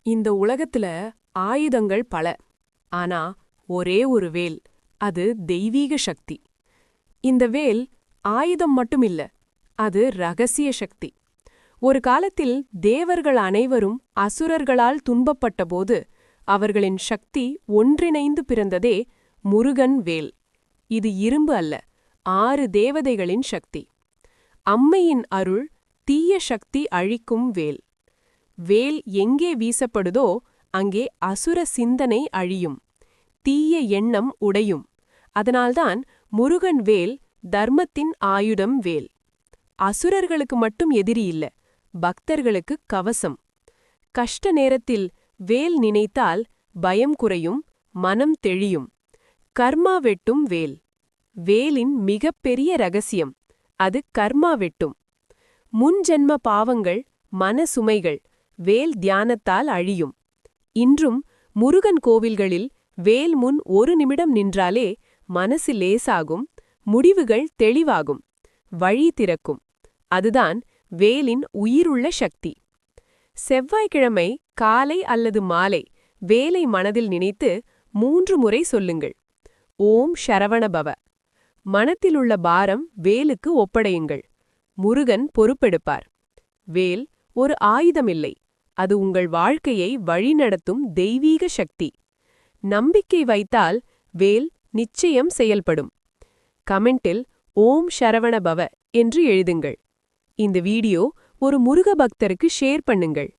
இந்த உலகத்துல ஆயுதங்கள் பல. ஆனா ஒரே ஒரு வேல், அது தெய்வீக சக்தி. இந்த வேல் ஆயுதம் மட்டுமில்ல, அது ரகசிய சக்தி. ஒரு காலத்தில் தேவர்கள் அனைவரும் அசுரர்களால் துன்பப்பட்டபோது அவர்களின் சக்தி ஒன்றிணைந்து பிறந்ததே முருகன் வேல். இது இரும்பு அல்ல, 6 தேவதைகளின் சக்தி. அம்மையின் அருள், தீய சக்தி அழிக்கும் வேல். வேல் எங்கே வீசப்படுதோ அங்கே அசுர சிந்தனை அழியும், தீய எண்ணம் உடையும். அதனால்தான் முருகன் வேல் தர்மத்தின் ஆயுதம் வேல். அசுரர்களுக்கு மட்டும் எதிரி இல்ல, பக்தர்களுக்கு கவசம். கஷ்ட நேரத்தில் வேல் நினைத்தால் பயம் குறையும், மனம் தெளியும். கர்மா வெட்டும் வேல். வேலின் மிகப்பெரிய ரகசியம், அது கர்மா வெட்டும். முன்ஜென்ம பாவங்கள், மன சுமைகள் வேல் தியானத்தால் அழியும். இன்றும் முருகன் கோவில்களில் வேல் முன் ஒரு நிமிடம் நின்றாலே மனசு லேசாகும், முடிவுகள் தெளிவாகும், வழி திறக்கும். அதுதான் வேலின் உயிருள்ள சக்தி. செவ்வாய்க்கிழமை காலை அல்லது மாலை வேலை மனதில் நினைத்து 3 முறை சொல்லுங்கள். ஓம் சரவணபவ. மனத்திலுள்ள பாரம் வேலுக்கு ஒப்படையுங்கள். முருகன் பொறுப்பெடுப்பார். வேல் ஒரு ஆயுதமில்லை, அது உங்கள் வாழ்க்கையை வழிநடத்தும் தெய்வீக சக்தி. நம்பிக்கை வைத்தால் வேல் நிச்சயம் செயல்படும். கமெண்டில் ஓம் சரவணபவ என்று எழுதுங்கள். இந்த வீடியோ ஒரு முருக பக்தருக்கு ஷேர் பண்ணுங்கள்.